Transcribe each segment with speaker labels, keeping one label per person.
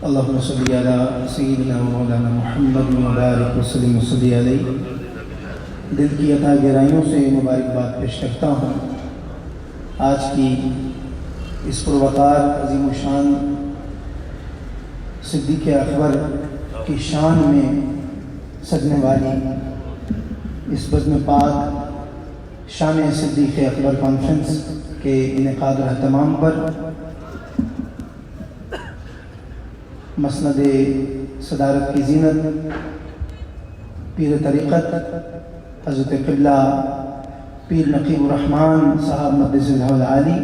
Speaker 1: اللہم صلی علی سیدنا و مولانا محمد مبارک وسلم وصلی علیہ. دل کی عطا گہرائیوں سے مبارکباد پیش کرتا ہوں. آج کی اس پروقار عظیم و شان صدیق اکبر کی شان میں سجنے والی اس بزم پاک شان صدیق اکبر کانفرنس کے انعقاد و اہتمام پر مسند صدارت کی زینت پیر طریقت حضرت قبلہ پیر نقیب الرحمن صاحب مقدس اللہ العالی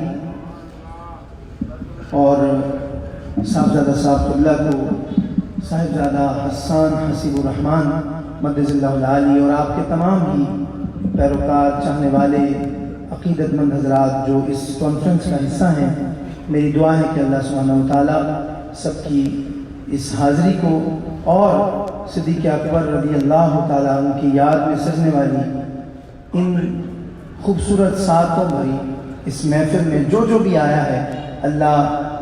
Speaker 1: اور صاحبزادہ صاحب قبلہ کو صاحبزادہ حسان حسیب الرحمن مقدس اللہ العالی اور آپ کے تمام ہی پیروکار چاہنے والے عقیدت مند حضرات جو اس کانفرنس کا حصہ ہیں، میری دعا ہے کہ اللہ سبحانہ و تعالیٰ سب کی اس حاضری کو اور صدیق اکبر رضی اللہ تعالیٰ عنہ کی یاد میں سجنے والی ان خوبصورت ساعتوں بھری اس محفل میں جو بھی آیا ہے، اللہ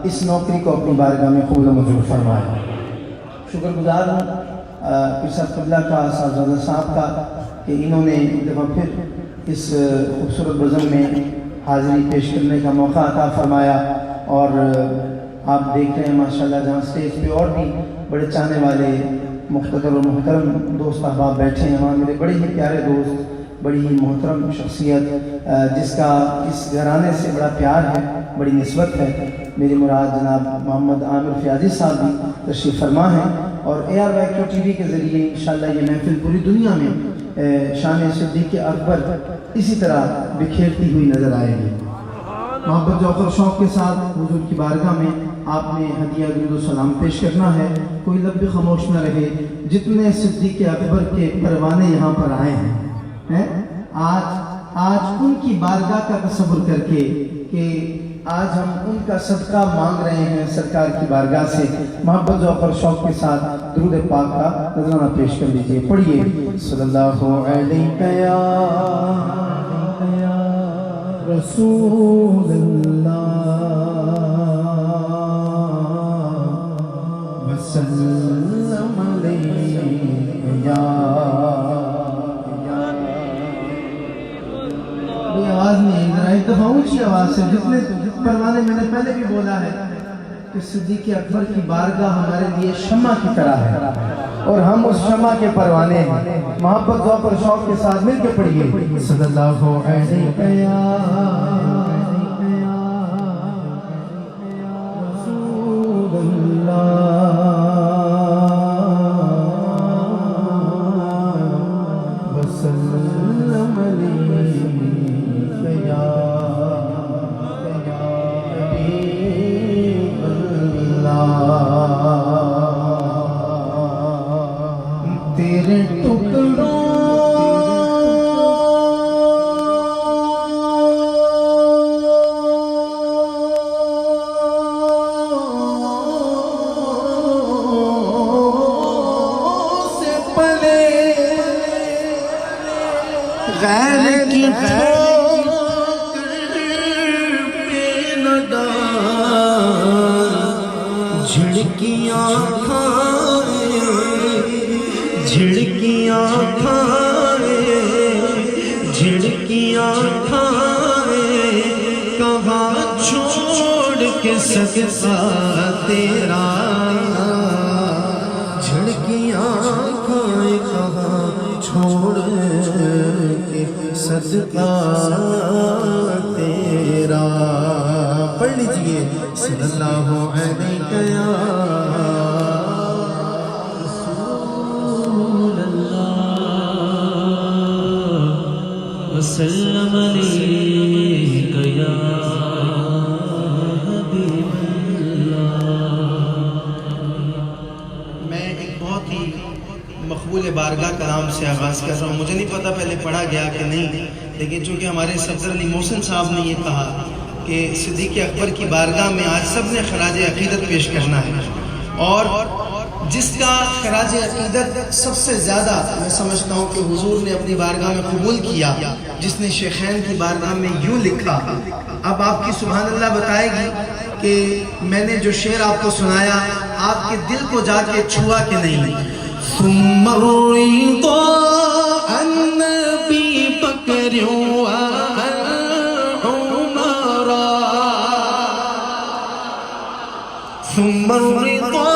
Speaker 1: اس نوکری کو اپنی بارگاہ میں قبول و منظور فرمائے. شکر گزار ہوں پیر صاحب قبلہ کا، صاحبزادہ صاحب کا کہ انہوں نے ایک دفعہ پھر اس خوبصورت بزم میں حاضری پیش کرنے کا موقع عطا فرمایا. اور آپ دیکھ رہے ہیں ماشاءاللہ جہاں اسٹیج پہ اور بھی بڑے چاہنے والے مقتدر و محترم دوست احباب بیٹھے ہیں، وہاں میرے بڑے ہی پیارے دوست، بڑی ہی محترم شخصیت جس کا اس گھرانے سے بڑا پیار ہے، بڑی نسبت ہے، میری مراد جناب محمد عامر فیاضی صاحب بھی تشریف فرما ہیں. اور AR ٹی وی کے ذریعے انشاءاللہ یہ محفل پوری دنیا میں شان صدیق اکبر اسی طرح بکھیرتی ہوئی نظر آئے گی. محبت ذوق و شوق کے ساتھ حضور کی بارگاہ میں آپ نے ہدیہ درود و سلام پیش کرنا ہے. کوئی لب بھی خاموش نہ رہے. جتنے صدیق اکبر کے پروانے یہاں پر آئے ہیں آج ان کی بارگاہ کا تصور کر کے کہ آج ہم ان کا صدقہ مانگ رہے ہیں سرکار کی بارگاہ سے. محبت ذوق اور شوق کے ساتھ درود پاک کا نذرانہ پیش کر لیجئے. پڑھیے صلی اللہ علیہ رسول اللہ وسلم علیہ. آواز نہیں، ذرا ایک دفعہ اونچی آواز سے. جتنے پروانے میں نے پہلے بھی بولا ہے کہ صدیق اکبر کی بارگاہ ہمارے لیے شمع کی طرح ہے اور ہم اس شمع کے پروانے ہیں. محبت ذوق اور شوق کے ساتھ مل کے پڑھیے صلی اللہ علیہ رسول اللہ وسلم علیہ تیرے ٹکڑوں سے پلے غیر کی جھڑکیاں کھائے کہاں چھوڑ کے صدقہ تیرا. جھڑکیاں کھائے کہاں چھوڑ کے صدقہ تیرا. پڑھ لیجئے صلی اللہ علیہ
Speaker 2: وسلم علیک یا حبیب اللہ.
Speaker 3: میں ایک بہت ہی مقبول بارگاہ کلام سے آغاز کر رہا ہوں. مجھے نہیں پتا پہلے پڑھا گیا کہ نہیں، لیکن چونکہ ہمارے صدر علی محسن صاحب نے یہ کہا کہ صدیق اکبر کی بارگاہ میں آج سب نے خراج عقیدت پیش کرنا ہے، اور جس کا خراج عقیدت سب سے زیادہ میں سمجھتا ہوں کہ حضور نے اپنی بارگاہ میں قبول کیا، جس نے شیخین کی بارگاہ میں یوں لکھا. اب آپ کی سبحان اللہ بتائے گی کہ میں نے جو شعر آپ کو سنایا آپ کے دل کو جا کے چھوا کہ نہیں. ثم الرضا النبی بکر ثم الرضا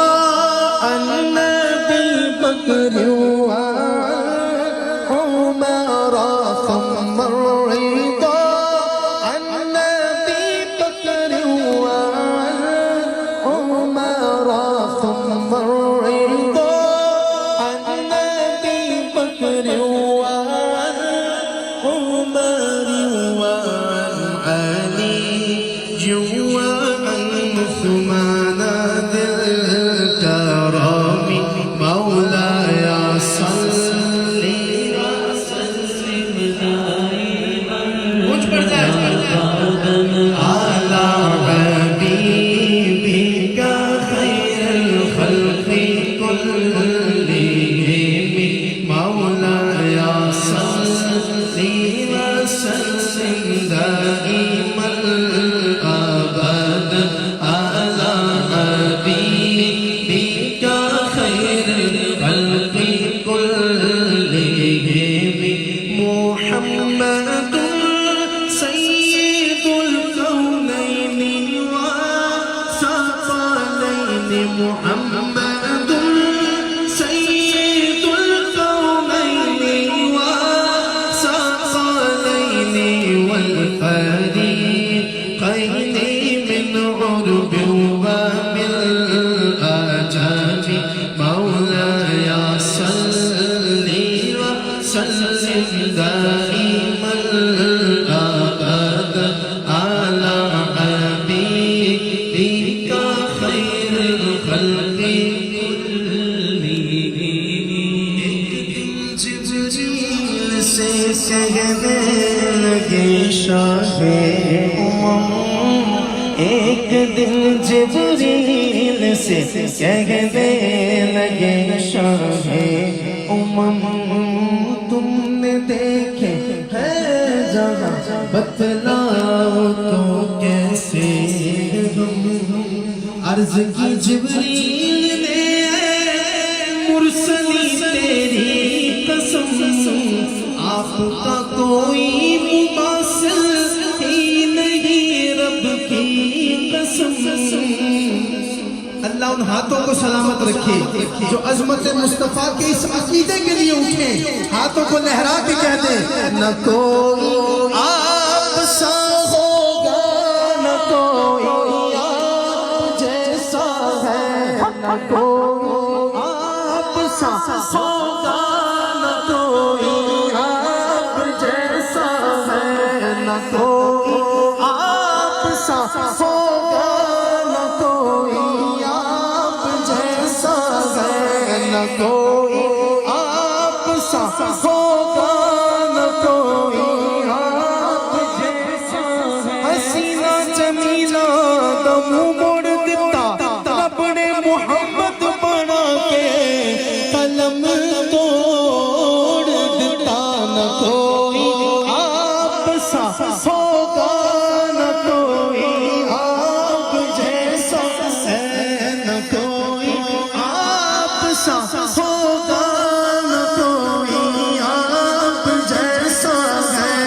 Speaker 3: النبي بكر وعمر ثم الرضا النبي بكر وعمر ثم الرضا النبي بكر وعمر وعن علي وعن عثمان محمد سيد الكونين والثقلين والفريقين من عرب ومن آجام مولاي صل وسلم دائما أبدا على حبيبك خير الخلق جبریل سے کہنے لگے شاہ امم، ایک دن جبریل سے کہنے لگے شاہ امم، تم نے دیکھے ہے جہاں بتلاؤ تو کیسے ہم. عرض کی جبریل نے مرسلی تیری قسم، آپ کا کوئی مماثل ہی نہیں رب کی قسم. اللہ ان ہاتھوں کو سلامت رکھے جو عظمت مصطفیٰ کے اس عقیدے کے لیے اٹھے. ہاتھوں کو لہرا کے کہہ دیں نہ کوئی آپ سا ہوگا، نہ کوئی آپ جیسا ہے، نہ کوئی آپ سا ہوگا، نہ کوئی آپ جیسا ہے، نہ کوئی آپ سا ہوگا، نہ کوئی آپ جیسا ہے، نہ کوئی آپ سا ہوگا، نہ کوئی آپ جیسا ہے. حسینہ جمیلہ دم موڑ دیتا رب نے محمد بنا کے قلم توڑ دیتا. نہ کوئی آپ سا ہوگا، نہ کوئی آپ جیسا ہے، نہ کوئی آپ سا ہوگا، نہ کوئی آپ جیسا ہے.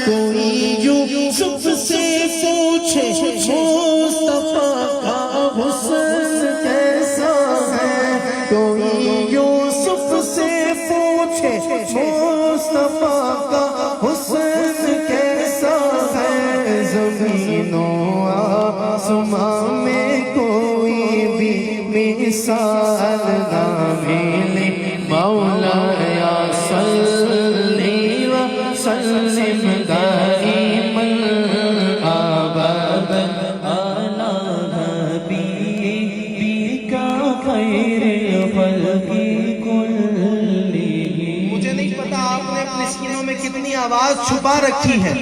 Speaker 3: کوئی یوسف سے پوچھے مصطفیٰ کا حسن کیسا ہے، کوئی یوسف سے پوچھے مصطفیٰ کا حسن کیسا ہے. زمین و آسمان میں کوئی بھی مثال نہ ملے. مولاي صل وسلم دائما أبدا على حبيبك خير الخلق كلهم. مجھے نہیں پتا آپ نے اپنے سینوں میں کتنی آواز چھپا رکھی ہے،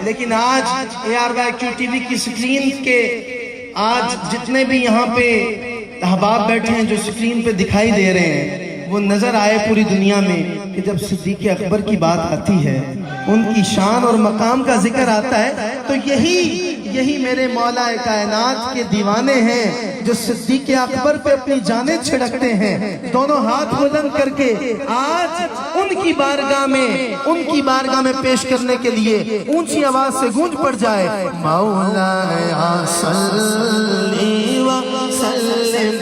Speaker 3: لیکن آج ARYQ TV کی سکرین کے آج جتنے بھی یہاں پہ احباب بیٹھے ہیں جو سکرین پہ دکھائی دے رہے ہیں، وہ نظر آئے پوری دنیا میں کہ جب صدیق اکبر کی بات آتی ہے، ان کی شان اور مقام کا ذکر آتا ہے، تو یہی میرے مولا کائنات کے دیوانے ہیں جو صدیق اکبر پہ اپنی جانیں چھڑکتے ہیں، دونوں ہاتھ بلند کر کے آج ان کی بارگاہ میں پیش کرنے کے لیے اونچی آواز سے گونج پڑ جائے، مولا صلی وسلم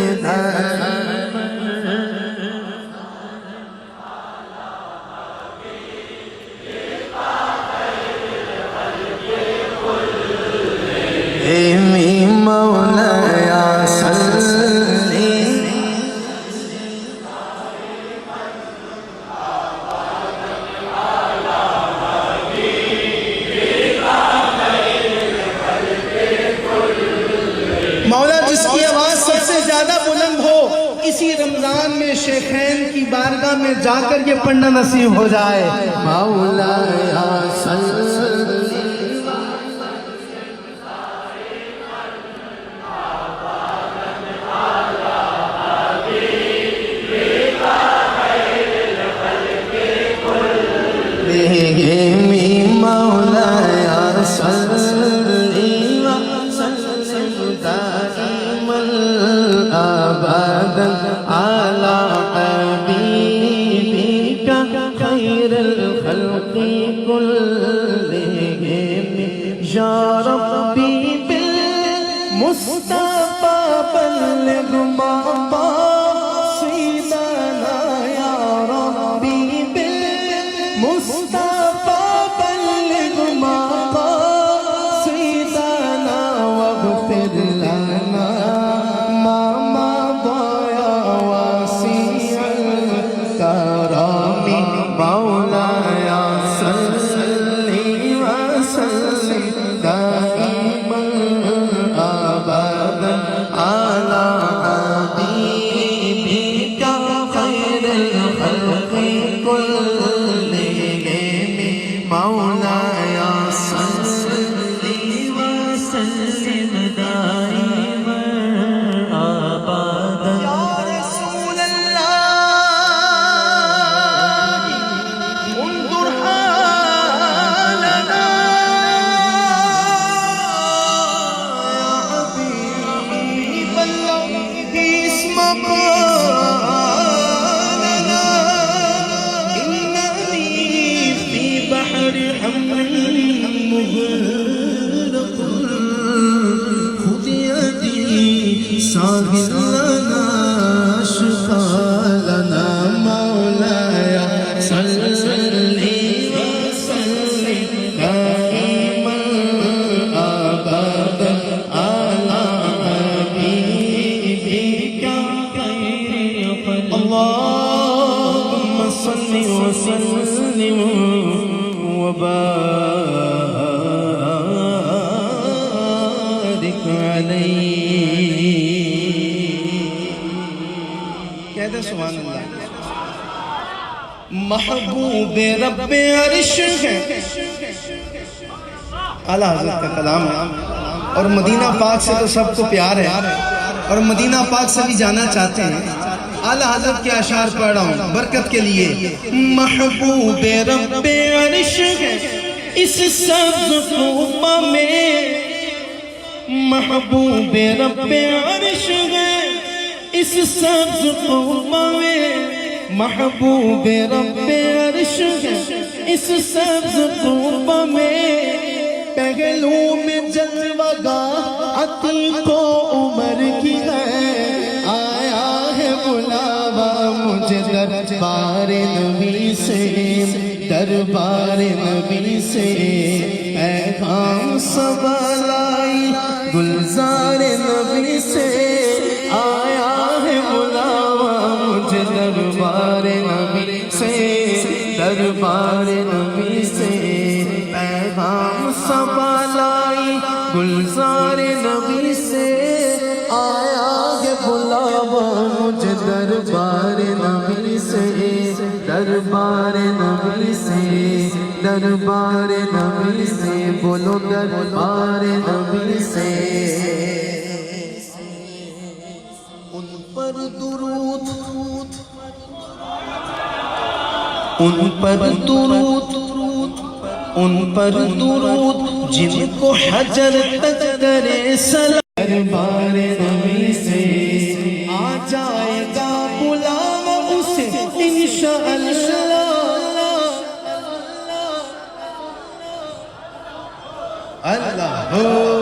Speaker 3: مولا صلی مولا جس کی آواز سب سے زیادہ بلند ہو، اسی رمضان میں شیخین کی بارگاہ میں جا کر یہ پڑھنا نصیب ہو جائے، مولا صلی یا ربی بالمصطفى بلغ مقاصدنا یا ربی بالمصطفى بلغ مقاصدنا واغفر لنا ما مضى يا واسع الكرم مولاي صل وسلم دائما ابدا على حبيبك خير الخلق كلهم مولاي صل
Speaker 2: وسلم دائما ابدا
Speaker 3: يا رسول الله انظر حالنا يا حبيب الله اسم قالنا إنني في بحر حمر مغرق خذ يدي ساهل لنا شفا لنا مولاي صل وسلم دائما ابدا على حبيبك خير الخلق اللهم صل وسلم وبارك عليه کہتے ہیں سبحان اللہ محبوب رب عرش ہے اعلیٰ حضرت کا کلام ہے اور مدینہ پاک سے تو سب کو پیار ہے اور مدینہ پاک سے بھی جانا چاہتے ہیں اعلیٰ حضرت کے اشعار پڑھ رہا ہوں برکت کے لیے محبوب رب عرش ہے اس سبز قبہ میں محبوب رب عرش ہے اس سبز قبہ میں محبوب رب عرش ہے اس سبز قبہ میں پہلو میں جلوہ گاہ عتیق و عمر کی ہے آیا ہے بلاوا مجھے دربار نبی سے دربار نبی سے پیغام صبا لائی گلزار نبی سے آیا ہے بلاوا مجھے دربار نبی سے دربار نبی سے پیغام صبا لائی گلزار نبی سے آیا ہے بلاوا مجھے دربار نبی سے دربار نبی سے دربار نبی سے بولو دربار نبی سے پر درود ان پر درود ان پر درود جن کو حجر تک کرے سلام دربار نبی سے آ جائے گا بلاوا اسے انشاءاللہ اللہ ہو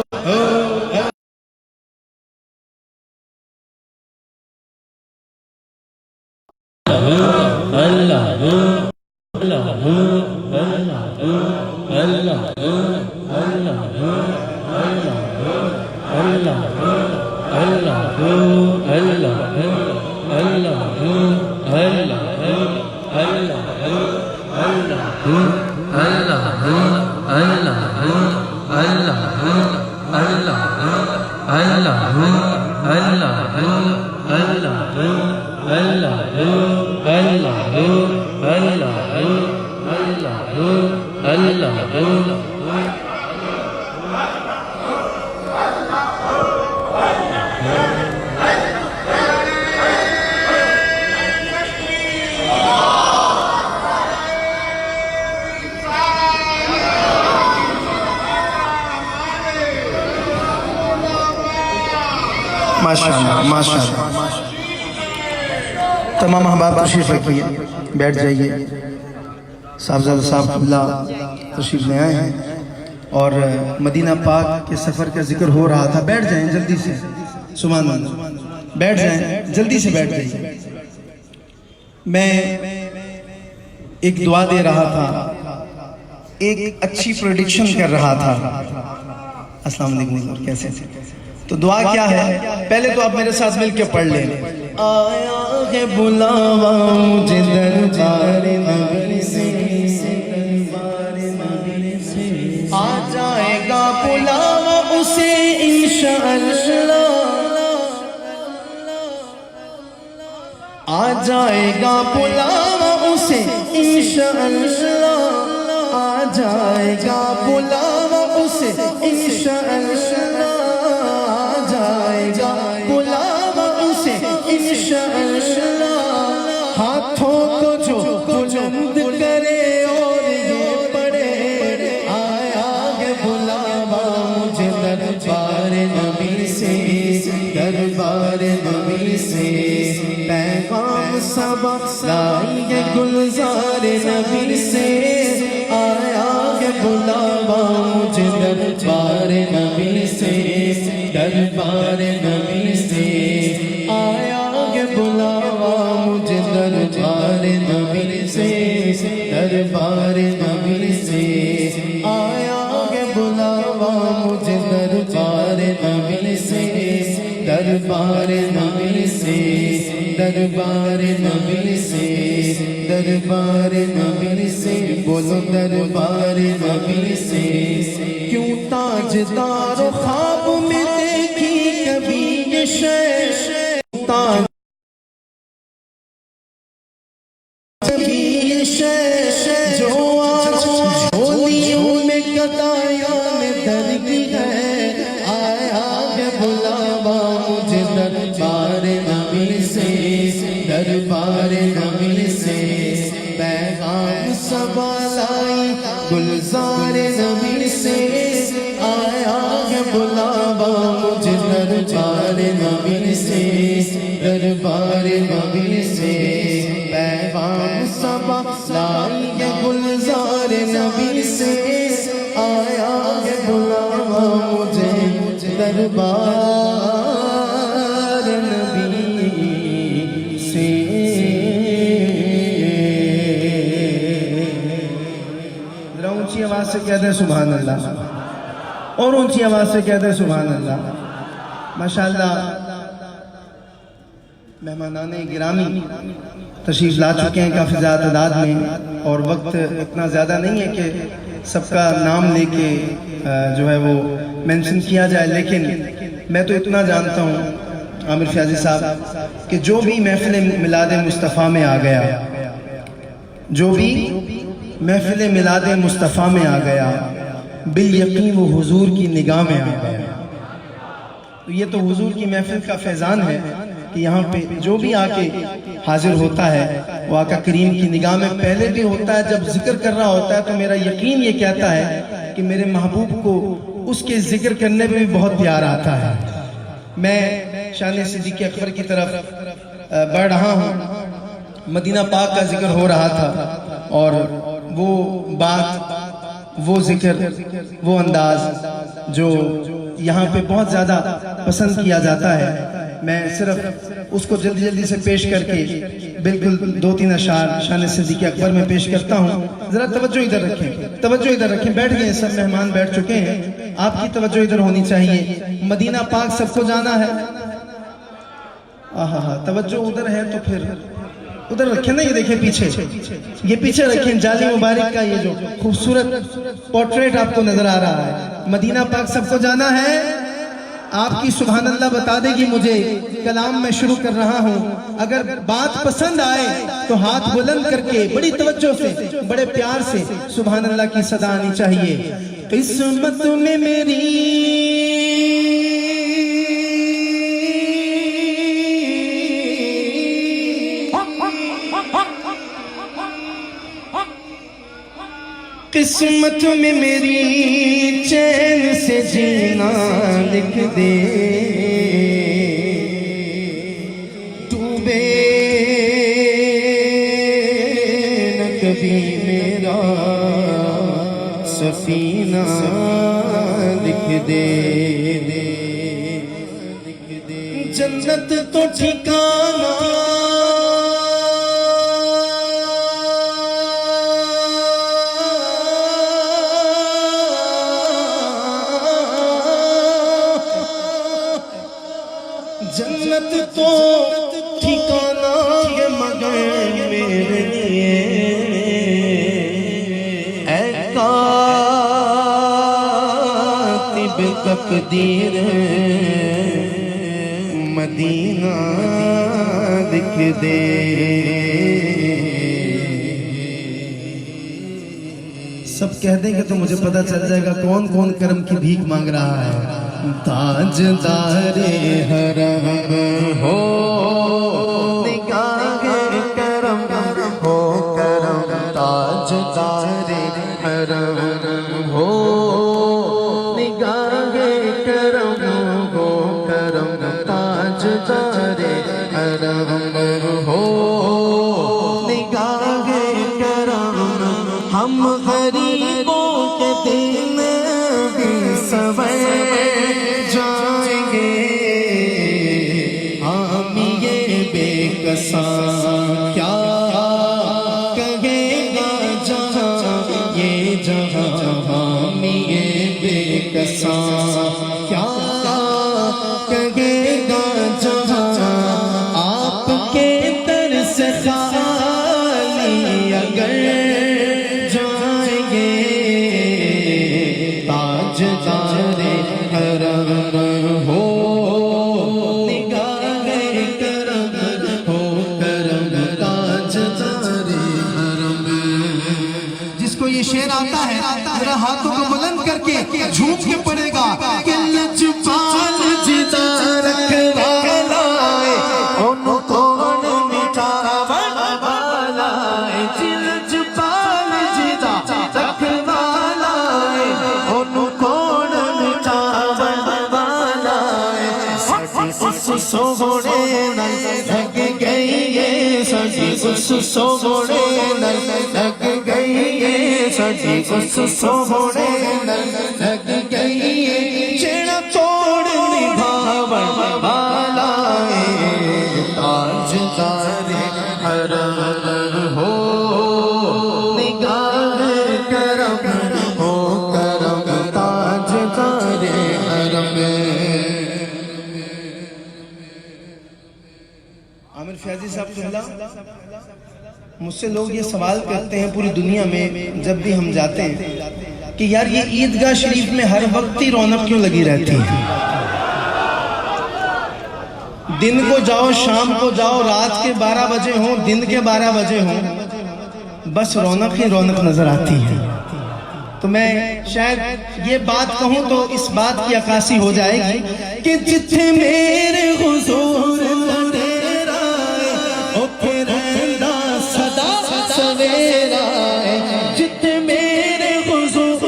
Speaker 3: ماشاءاللہ تمام احباب تشریف رکھیے بیٹھ جائیے صاحبزادہ صاحب قبلہ تشریف لے آئے ہیں اور مدینہ پاک کے سفر کا ذکر ہو رہا تھا بیٹھ جائیں جلدی سے سبحان اللہ بیٹھ جائیں جلدی سے بیٹھ جائیے میں ایک دعا دے رہا تھا ایک اچھی پریڈکشن کر رہا تھا السلام علیکم کیسے تو دعا کیا ہے پہلے تو آپ میرے ساتھ مل کے پڑھ لیں آیا ہے بلاوا مجھے دربار نبی سے آ جائے گا بلاوا اسے انشاءاللہ آ جائے گا بلاوا اسے انشاءاللہ آ جائے گا بلاوا اسے انشاءاللہ ہاتھوں کو جو بلند کرے اور یہ پڑھے آیا ہے بلاوا مجھے دربار نبی سے دربار نبی سے پیغام سبق لائی ہے گلزار نبی سے آیا ہے بلاوا مجھے دربار نبی سے دربار نبی سے آیا ہے بلاوا مجھے دربار نبی سے دربار نبی سے آیا ہے بلاوا مجھے دربار نبی سے دربار نبی سے دربار نبی سے دربار نبی سے بولو دربار نبی سے کیوں تاجدار و خواب میں دیکھی کبھی یہ شے تاج جو آج جھولیوں میں قدایوں میں درگی ہے آیا ہے بلاوا مجھے دربار نبی سے دربار نبی سے پیغام سبا لائی گلزار نبی سے آیا ہے بلاوا مجھے دربار نبی سے دربار نبی سے پیغام سبا لائی ہے گلزار نبی سے آیا ہے بلاوا مجھے دربار نبی سے ذرا اونچی آواز سے کہہ دیں سبحان اللہ اور اونچی آواز سے کہہ دیں سبحان اللہ ماشاءاللہ مہمانان گرامی تشریف لا چکے ہیں کافی زیادہ تعداد میں اور وقت اتنا زیادہ نہیں ہے کہ سب کا نام لے کے جو ہے وہ مینشن کیا جائے لیکن میں تو اتنا جانتا ہوں عامر فیاضی صاحب کہ جو بھی محفل میلاد مصطفیٰ میں آ گیا جو بھی محفل میلاد مصطفیٰ میں آ گیا بالیقین وہ حضور کی نگاہ میں آ گیا تو یہ تو حضور کی محفل کا فیضان ہے
Speaker 1: کہ یہاں پہ جو بھی آ کے حاضر ہوتا ہے وہ آقا کریم کی نگاہ میں پہلے بھی ہوتا ہے. جب ذکر کر رہا ہوتا ہے تو میرا یقین یہ کہتا ہے کہ میرے محبوب کو اس کے ذکر کرنے میں بھی بہت پیار آتا ہے. میں شان صدیق اکبر کی طرف بڑھ رہا ہوں. مدینہ پاک کا ذکر ہو رہا تھا اور وہ بات، وہ ذکر، وہ انداز جو یہاں پہ بہت زیادہ پسند کیا جاتا ہے، میں صرف اس کو جلدی جلدی سے پیش کر کے بالکل 2-3 اشعار شان صدیق اکبر میں پیش کرتا ہوں. ذرا توجہ ادھر رکھیں، توجہ ادھر رکھیں. بیٹھ گئے سب مہمان، بیٹھ چکے ہیں. آپ کی توجہ ادھر ہونی چاہیے. مدینہ پاک سب کو جانا ہے. آہا، توجہ ادھر ہے تو پھر ادھر رکھیں نا. یہ دیکھیں پیچھے، یہ پیچھے رکھیں. جالی مبارک کا یہ جو خوبصورت پورٹریٹ آپ کو نظر آ رہا ہے. مدینہ پاک سب کو جانا ہے. آپ کی سبحان اللہ بتا دے گی مجھے. کلام میں شروع کر رہا ہوں. اگر بات پسند آئے تو ہاتھ بلند کر کے بڑی توجہ سے، بڑے پیار سے سبحان اللہ کی صدا آنی چاہیے. قسمت میں میری قسمت میں میری چین سے جینا لکھ دے. ڈوبے نہ کبھی میرا سفینہ لکھ دے. جنت تو ٹھکانہ جنت تو ٹھکانہ ہے مگر میرے لیے اے کاتب تقدیر مدینہ لکھ دے. سب کہہ دیں گے تو مجھے پتہ چل جائے گا کون کون کرم کی بھیک مانگ رہا ہے. تاجدار حرم ہو نگاہ کرم ہو کرم. تاجدار حرم ہو نگاہ کرم ہو کرم. تاجدار حرم ہو نگاہ کرم. ہم غریبوں کے دل بھی سوے جائیں گے. حامی یہ بے کساں کیا کہے گا جہاں یہ جہاں. حامی یہ بے کساں کیا کہے گا جہاں. آپ کے در سے خالی اگر جائیں گے. تاجدار حرم ہو نگاہ کرم ہو کرم. تاجدار حرم. جس کو یہ شعر آتا ہے ذرا ہاتھوں کو بلند کر کے جھوم کے پڑے گا کہ لجپال جدا رکھوالا ان کون مٹاون والا. لجپال جدا رکھوالا ان کون مٹاون والا. ساڈی اس سوڑے نال لگ گئی ہے. ساڈی اس سوڑے نال لگ گئی ہے. ساڈی اس سوڑے نال لگ گئی ہے. جیڑا توڑ نبھاون والا ہے. تاجدار حرم ہو نگاہ کرم ہو کرم. تاجدار حرم. عامر فیاضی صاحب قبلہ، مجھ سے لوگ یہ سوال کرتے ہیں پوری دنیا میں جب بھی ہم جاتے ہیں کہ یار یہ عیدگاہ شریف میں ہر وقت ہی رونق کیوں لگی رہتی ہے. دن کو جاؤ، شام کو جاؤ، رات کے 12 بجے ہوں، دن کے 12 بجے ہوں، بس رونق ہی رونق نظر آتی ہے. تو میں شاید یہ بات کہوں تو اس بات کی عکاسی ہو جائے گی کہ جتھے میرے حضور
Speaker 4: سویرا ہے جت میرے حضور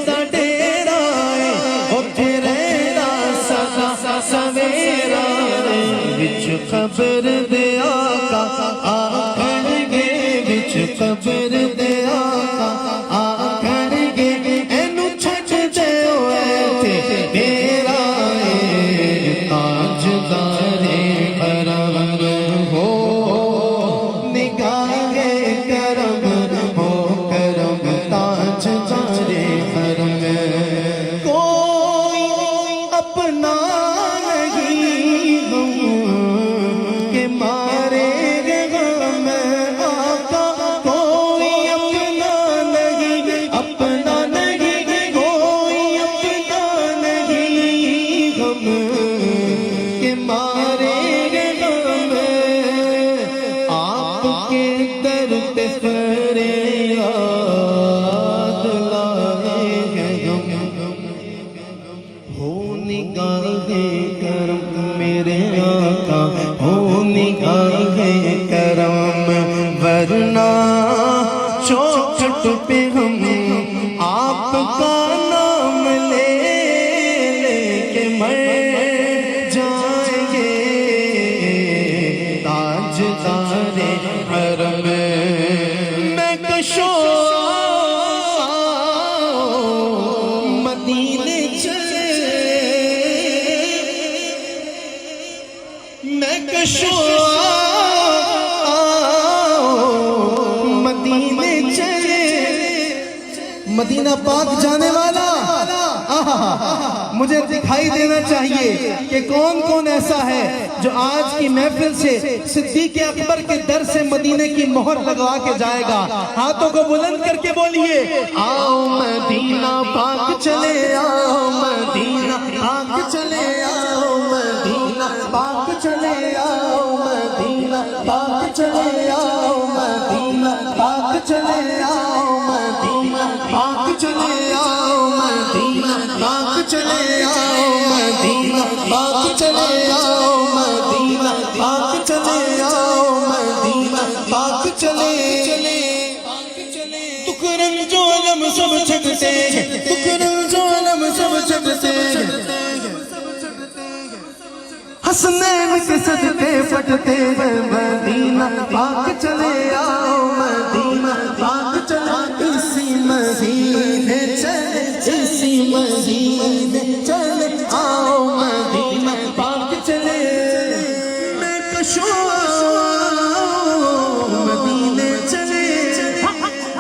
Speaker 4: دا ڈیرا ہے اٹھ رہنا سدا سویرا ہے وچ قبر دے آقا آکھن گے وچ قبر دے آقا آکھن گے اینو چھٹ دیو ایتھے میرا ہے تاجدار حرم ہو نگاہ کرم ہو کرم تاجدار حرم کوئی اپنا نہیں ہم کہ مارے غم آقا کوئی اپنا نہیں اپنا نہیں کوئی اپنا نہیں ہم کہ مارے غم آپ کے در پہ فریاد لائے ہم ہو نگاہ کرم میرے آقا ہو نگاہ کرم ورنہ چوکھٹ پہ ہم آپ کا نام لے کے مر جائیں گے تاجدار حرم میں کشو مدینے چلے میں کشو مدینے چلے مدینہ پاک جانے والا مجھے دکھائی دینا چاہیے کہ کون کون ایسا ہے جو آج کی محفل سے صدیق اکبر کے در سے مدینے کی مہر لگوا کے جائے گا ہاتھوں کو بلند کر کے بولیے آؤ مدینہ پاک چلے آؤ مدینہ پاک چلے آؤ مدینہ پاک چلے آؤ مدینہ پاک چلے آؤ مدینہ پاک چلے آؤ مدینہ پاک چلے آؤ مدینہ پاک چلے آؤ مدینہ پاک چلے آؤ مدینہ پاک چلے آؤ مدینہ پاک چلے دکھ رنج و علم سب چھٹتے ہیں دکھ رنج و علم سب چھٹتے ہیں حسنین کے صدقے پھٹتے ہیں مدینہ پاک چلے آؤ مدینہ پاک چلے اسی مدینے چلے اسی مدینے چلے آؤ مدینہ پاک چلے میں کشو مدینے چلے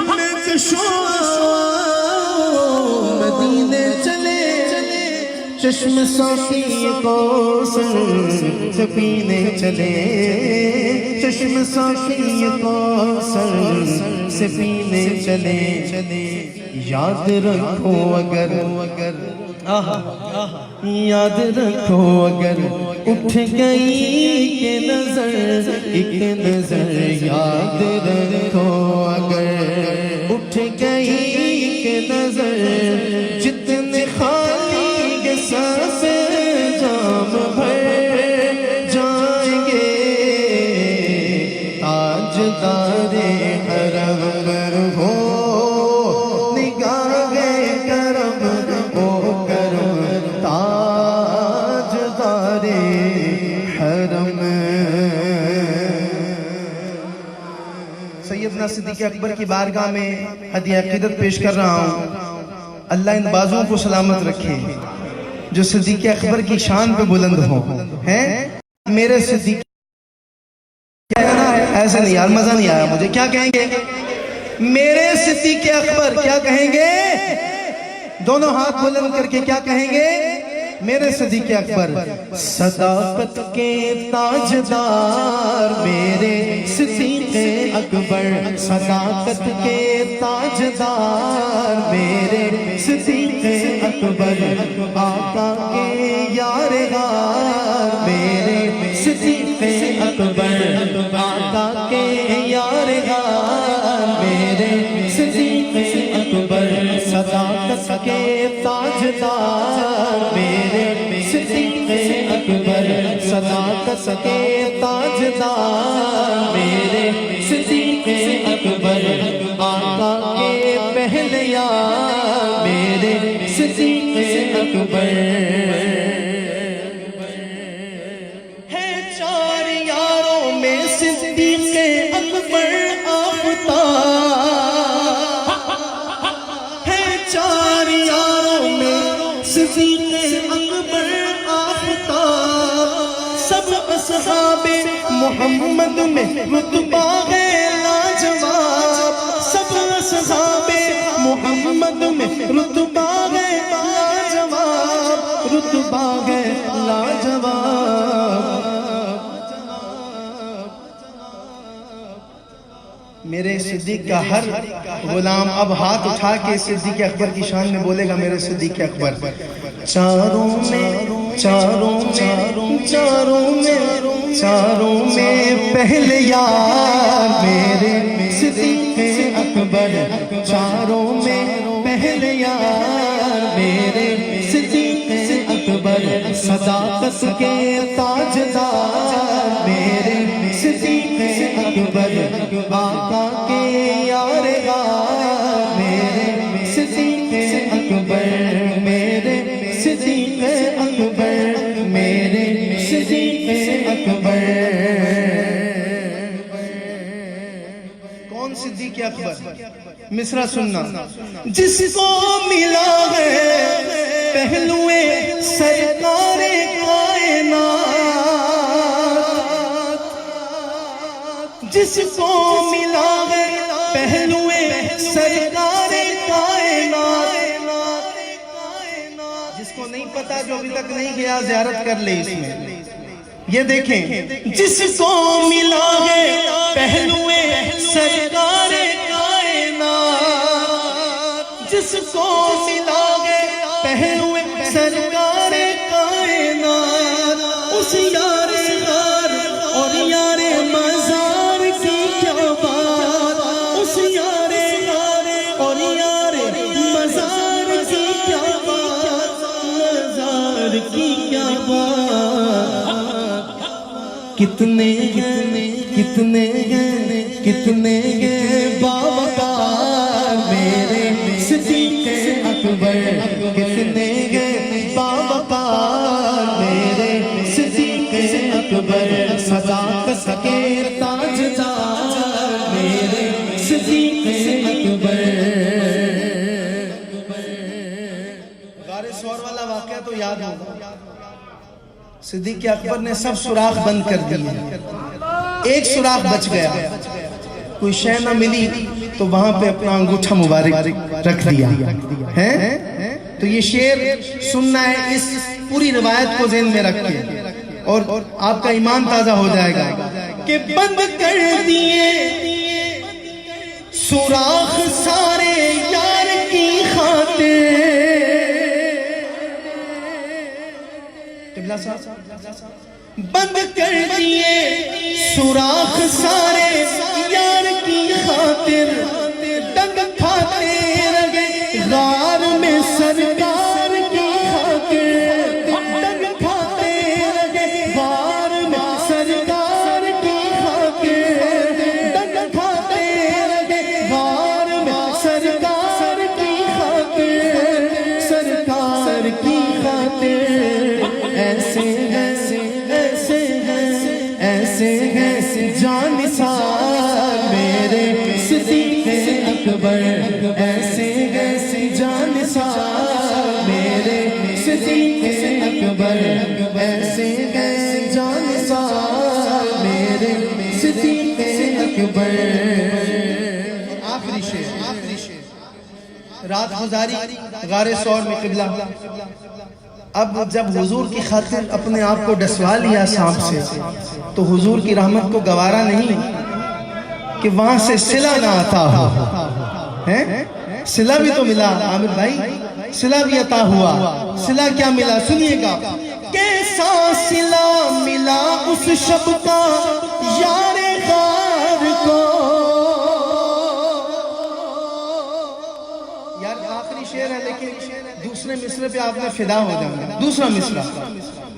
Speaker 4: میں کشو مدینے چلے چشم ساقی کوثر سے پینے چلے چشم ساقی کوثر سے پینے چلے یاد رکھو اگر یاد رکھو اگر اٹھ گئی کہ نظر ایک نظر یاد رکھو اگر اٹھ گئی کہ نظر جتنے خالی کے سانس جام بھر جائیں گے تاجدار حرم ہو نگاہ کرم ہو کرم تاجدار حرم سیدنا صدیق اکبر کی بارگاہ میں ہدیہ عقیدت پیش کر رہا ہوں اللہ ان بازوں کو سلامت رکھے جو صدیق اکبر کی شان پہ بلند ہو ہیں میرے صدیق کہنا ہے ایسے نہیں یار مزہ نہیں آیا مجھے کیا کہیں گے میرے صدیق اکبر کیا کہیں گے دونوں ہاتھ بلند کر کے کیا کہیں گے میرے صدیق اکبر صداقت کے تاجدار میرے صدیق اکبر صداقت کے تاجدار میرے صدیق اکبر آقا کے یار غار میرے صدیق اکبر آقا کے یار غار میرے صدیق اکبر صداقت کے تاجدار میرے صدیق اکبر صداقت کے تاجدار میرے صدیق اکبر اکبر ہے چار یاروں میں صدیق اکبر آفتاب ہے چار یاروں میں صدیق اکبر آفتاب سب اصحاب محمد میں رتبہ ہے لاجواب سب اصحاب محمد میں رتبہ ہے لاجواب رتبہ ہے لاجواب میرے صدیق کا ہر غلام اب ہاتھ اٹھا کے صدیق اکبر کی شان میں بولے گا میرے صدیق اکبر چاروں میں پہلے یار میرے صدیق اکبر چاروں میں پہلے یار میرے صدیق اکبر صداقت کے تاجدار میرے صدیق اکبر آقا کے یار غار میرے صدیق اکبر میرے صدیق اکبر میرے صدیق اکبر کون صدیق اکبر مصرع سننا جس کو ملا ہے پہلوئے سرکار کائنات جس کو ملا ہے پہلوئے سرکار کائنات جس کو نہیں پتا جو ابھی تک نہیں گیا زیارت کر لے اس میں یہ دیکھیں جس کو ملا ہے پہلوئے سرکار کائنات جس کو ملا ہے پہلوئے سرکار کائنات اس یار غار اور یار مزار کی کیا بات اس یار غار اور یار مزار کی کیا بات مزار کی کیا بات کتنے باوقار میرے صدیق اکبر کتنے باوقار میرے صدیق اکبر صداقت کے تاجدار میرے صدیق اکبر غار ثور والا واقعہ تو یاد ہوگا صدیق اکبر نے سب سوراخ بند کر دیے ایک سوراخ بچ گیا کوئی شے نہ ملی تو وہاں پہ اپنا انگوٹھا مبارک رکھ دیا ہے تو یہ شعر سننا ہے اس پوری روایت کو ذہن میں رکھ کے اور آپ کا ایمان تازہ ہو جائے گا کہ بند کر دیے سوراخ سارے یار کی خاطر قبلہ صاحب بند کر دیے سوراخ سارے یار کی خاطر ڈنگ کھاتے رہے غار میں سرکار کی خاطر ڈنگ کھاتے رہے غار میں سرکار کی خاطر ڈنگ کھاتے رہے غار میں سرکار کی خاطر سرکار کی خاطر ایسے جان نثار میرے صدیق اکبر ایسے جان نثار میرے صدیق اکبر ایسے جان نثار میرے صدیق اکبر آخری شعر رات گزاری غار ثور میں قبلہ اب جب حضور کی خاطر اپنے آپ کو ڈسوا لیا سانپ سے تو حضور کی رحمت کو گوارا نہیں کہ وہاں سے صلہ نہ آتا ہو صلہ بھی تو ملا عامر بھائی صلہ بھی عطا ہوا صلہ کیا ملا سنیے گا کیسا صلہ ملا اس شب کا یار غار کو یار آخری شعر ہے لیکن دوسرے مصرے پہ آپ نے فدا ہو جانا دوسرا مصرع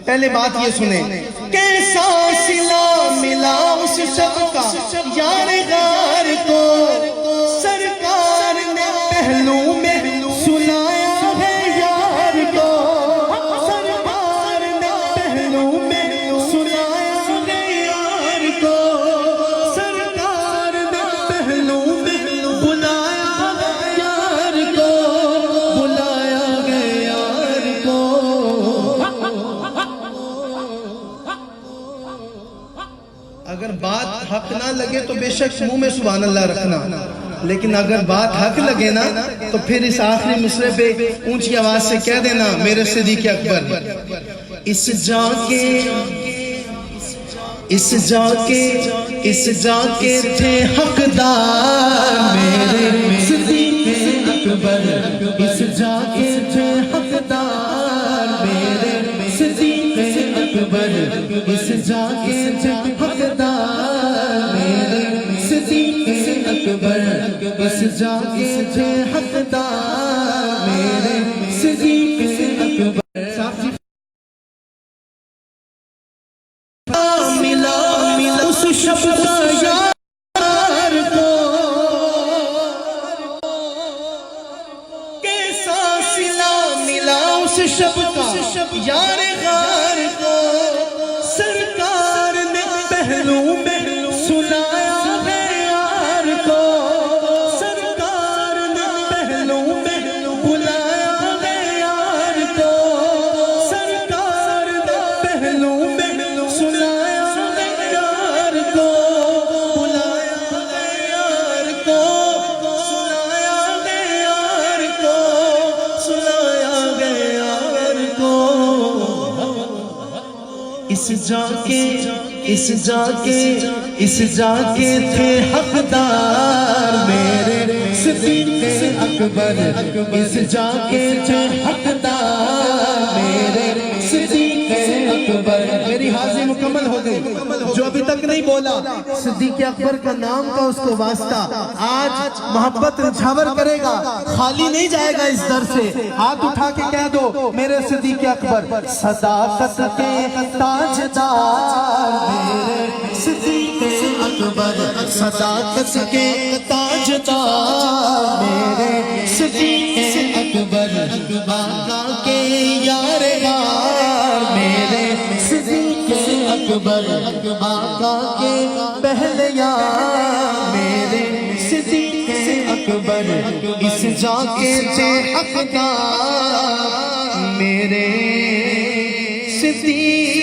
Speaker 4: پہلے بات یہ سنیں کیسا صلہ ملا اس شب کا یار غار کو سرکار نے پہلو میں سلایا ہے یار کو
Speaker 3: حق نہ لگے تو بے شک منہ میں سبحان اللہ رکھنا، لیکن اگر بات حق لگے نا تو پھر اس آخری مصرے پہ اونچی آواز سے کہہ دینا میرے صدیق اکبر، اس جا کے تھے حقدار میرے صدیق اکبر، اس جا کے تھے حقدار میرے صدیق اکبر، اس جا کے تھے حقدار میرے صدیق اکبر، اس جا کے تھے حقدار میرے صدیق اکبر۔ ملا اس شب کا یار کو، کیسا صلہ ملا اس شب کا یار غار کو، سرکار نے پہلو میں سنایا ہے یار کو، سرکار نے پہلو میں بلایا ہے یار کو، سرکار نے پہلو میں سنایا ہے یار کو، بلایا ہے یار کو، سنایا ہے یار کو، سنایا ہے یار کو، اس جا کے تھے حقدار میرے صدیق اکبر، اس جا کے تھے حقدار میرے صدیق اکبر۔ میری حاضری مکمل ہو گئی، جو ابھی تک نہیں بولا صدیق اکبر کا نام کا اس کو واسطہ آج محبت نچھاور کرے گا، خالی نہیں جائے گا اس در سے، ہاتھ اٹھا کے کہہ دو میرے صدیق اکبر، صداقت کے تاجدار میرے صدیق اکبر، صداقت کے تاجدار میرے صدیق اکبر، آقا کے یار غار میرے صدیق اکبر، آقا کے پہلے یار میرے صدیق اکبر، اس جا کے تھے حقدار میرے صدیق